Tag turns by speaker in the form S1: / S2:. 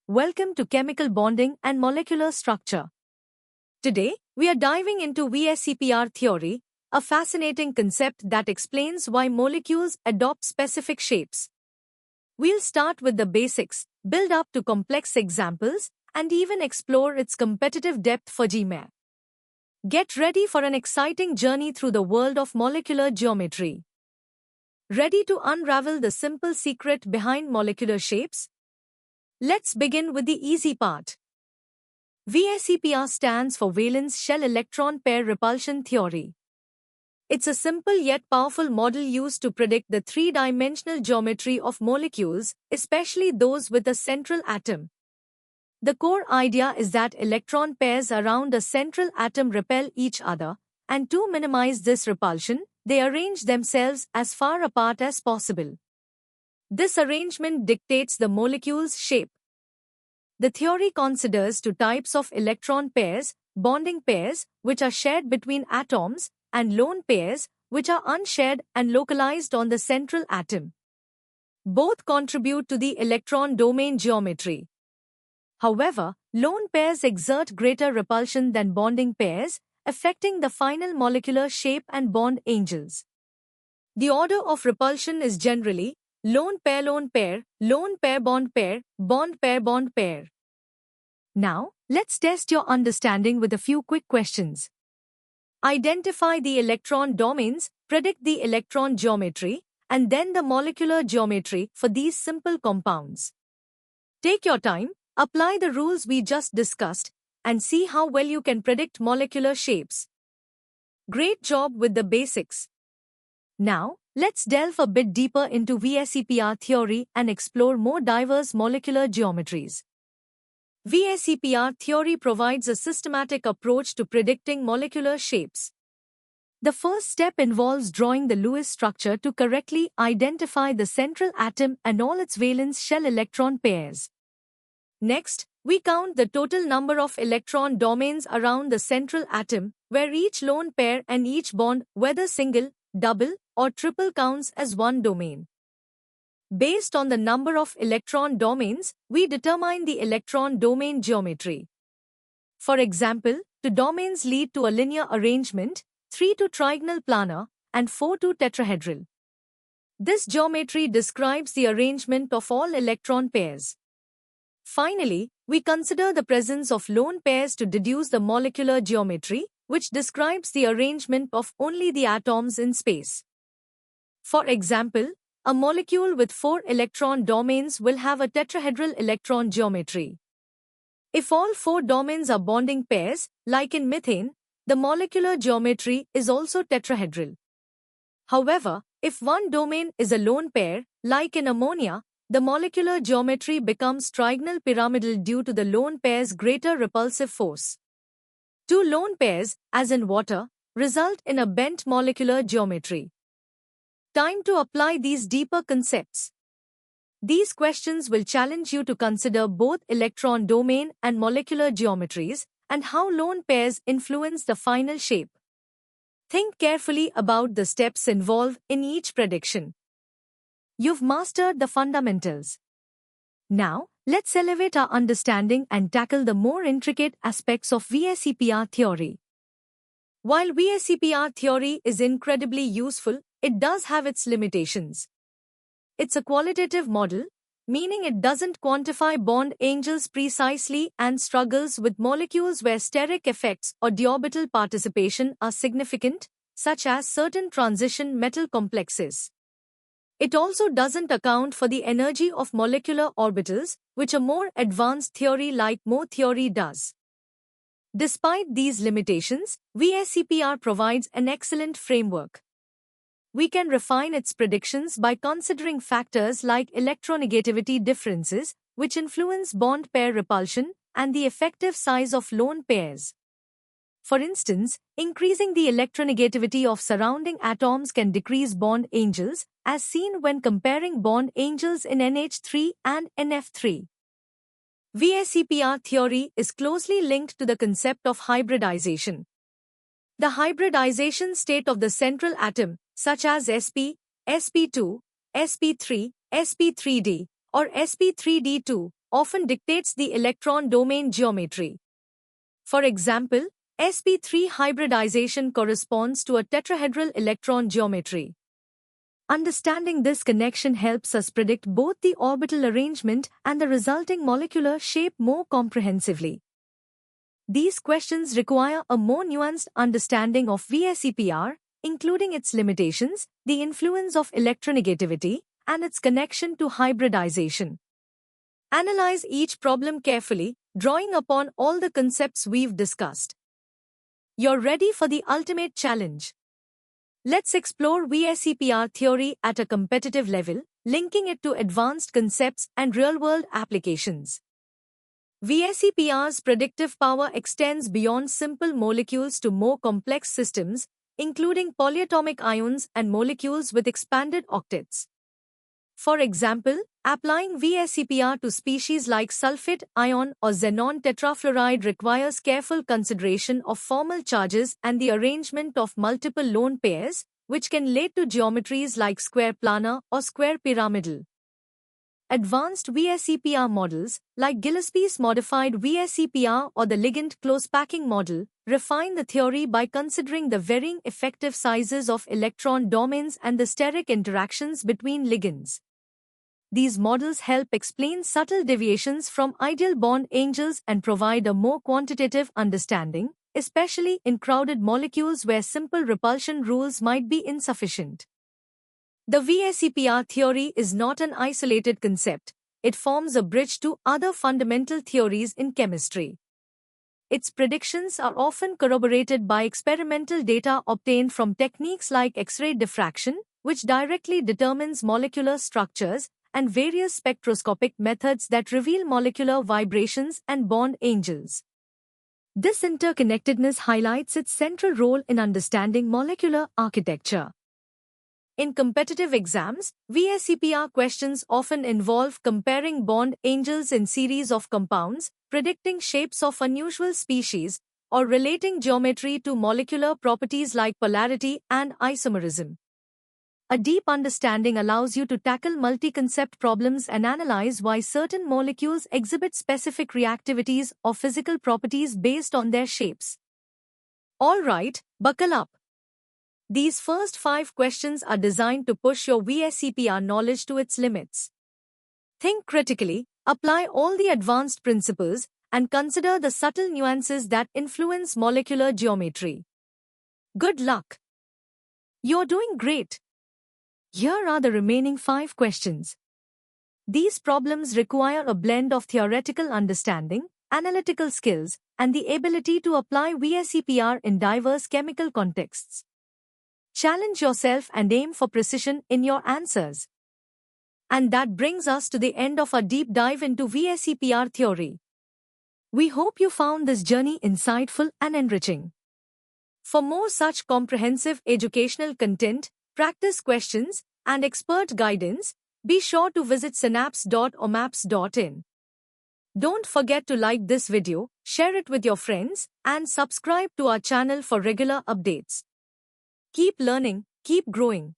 S1: Welcome to Chemical Bonding and Molecular Structure. Today, we are diving into VSEPR theory, a fascinating concept that explains why molecules adopt specific shapes. We'll start with the basics, build up to complex examples, and even explore its competitive depth for GMAT. Get ready for an exciting journey through the world of molecular geometry. Ready to unravel the simple secret behind molecular shapes? Let's begin with the easy part. VSEPR stands for Valence Shell Electron Pair Repulsion Theory. It's a simple yet powerful model used to predict the three-dimensional geometry of molecules, especially those with a central atom. The core idea is that electron pairs around a central atom repel each other, and to minimize this repulsion, they arrange themselves as far apart as possible. This arrangement dictates the molecule's shape. The theory considers two types of electron pairs, bonding pairs, which are shared between atoms, and lone pairs, which are unshared and localized on the central atom. Both contribute to the electron domain geometry. However, lone pairs exert greater repulsion than bonding pairs, affecting the final molecular shape and bond angles. The order of repulsion is generally lone pair bond pair, bond pair bond pair. Now, let's test your understanding with a few quick questions. Identify the electron domains, predict the electron geometry, and then the molecular geometry for these simple compounds. Take your time, apply the rules we just discussed, and see how well you can predict molecular shapes. Great job with the basics. Now, let's delve a bit deeper into VSEPR theory and explore more diverse molecular geometries. VSEPR theory provides a systematic approach to predicting molecular shapes. The first step involves drawing the Lewis structure to correctly identify the central atom and all its valence shell electron pairs. Next, we count the total number of electron domains around the central atom, where each lone pair and each bond, whether single, double, or triple, counts as one domain. Based on the number of electron domains, we determine the electron domain geometry. For example, two domains lead to a linear arrangement, 3 to trigonal planar, and 4 to tetrahedral. This geometry describes the arrangement of all electron pairs. Finally, we consider the presence of lone pairs to deduce the molecular geometry, which describes the arrangement of only the atoms in space. For example, a molecule with 4 electron domains will have a tetrahedral electron geometry. If all 4 domains are bonding pairs, like in methane, the molecular geometry is also tetrahedral. However, if one domain is a lone pair, like in ammonia, the molecular geometry becomes trigonal pyramidal due to the lone pair's greater repulsive force. Two lone pairs, as in water, result in a bent molecular geometry. Time to apply these deeper concepts. These questions will challenge you to consider both electron domain and molecular geometries and how lone pairs influence the final shape. Think carefully about the steps involved in each prediction. You've mastered the fundamentals. Now, let's elevate our understanding and tackle the more intricate aspects of VSEPR theory. While VSEPR theory is incredibly useful, it does have its limitations. It's a qualitative model, meaning it doesn't quantify bond angles precisely and struggles with molecules where steric effects or d orbital participation are significant, such as certain transition metal complexes. It also doesn't account for the energy of molecular orbitals, which a more advanced theory like Mo theory does. Despite these limitations, VSEPR provides an excellent framework. We can refine its predictions by considering factors like electronegativity differences, which influence bond pair repulsion, and the effective size of lone pairs. For instance, increasing the electronegativity of surrounding atoms can decrease bond angles, as seen when comparing bond angles in NH3 and NF3. VSEPR theory is closely linked to the concept of hybridization. The hybridization state of the central atom, such as sp, sp2, sp3, sp3d, or sp3d2, often dictates the electron domain geometry. For example, sp3 hybridization corresponds to a tetrahedral electron geometry. Understanding this connection helps us predict both the orbital arrangement and the resulting molecular shape more comprehensively. These questions require a more nuanced understanding of VSEPR, including its limitations, the influence of electronegativity, and its connection to hybridization. Analyze each problem carefully, drawing upon all the concepts we've discussed. You're ready for the ultimate challenge. Let's explore VSEPR theory at a competitive level, linking it to advanced concepts and real-world applications. VSEPR's predictive power extends beyond simple molecules to more complex systems, including polyatomic ions and molecules with expanded octets. For example, applying VSEPR to species like sulfate ion or xenon tetrafluoride requires careful consideration of formal charges and the arrangement of multiple lone pairs, which can lead to geometries like square planar or square pyramidal. Advanced VSEPR models, like Gillespie's modified VSEPR or the ligand close packing model, refine the theory by considering the varying effective sizes of electron domains and the steric interactions between ligands. These models help explain subtle deviations from ideal bond angles and provide a more quantitative understanding, especially in crowded molecules where simple repulsion rules might be insufficient. The VSEPR theory is not an isolated concept. It forms a bridge to other fundamental theories in chemistry. Its predictions are often corroborated by experimental data obtained from techniques like X-ray diffraction, which directly determines molecular structures, and various spectroscopic methods that reveal molecular vibrations and bond angles. This interconnectedness highlights its central role in understanding molecular architecture. In competitive exams, VSEPR questions often involve comparing bond angles in series of compounds, predicting shapes of unusual species, or relating geometry to molecular properties like polarity and isomerism. A deep understanding allows you to tackle multi-concept problems and analyze why certain molecules exhibit specific reactivities or physical properties based on their shapes. All right, buckle up. These first 5 questions are designed to push your VSEPR knowledge to its limits. Think critically, apply all the advanced principles, and consider the subtle nuances that influence molecular geometry. Good luck! You're doing great! Here are the remaining 5 questions. These problems require a blend of theoretical understanding, analytical skills, and the ability to apply VSEPR in diverse chemical contexts. Challenge yourself and aim for precision in your answers. And that brings us to the end of our deep dive into VSEPR theory. We hope you found this journey insightful and enriching. For more such comprehensive educational content, practice questions, and expert guidance, be sure to visit synapse.omaps.in. Don't forget to like this video, share it with your friends, and subscribe to our channel for regular updates. Keep learning, keep growing.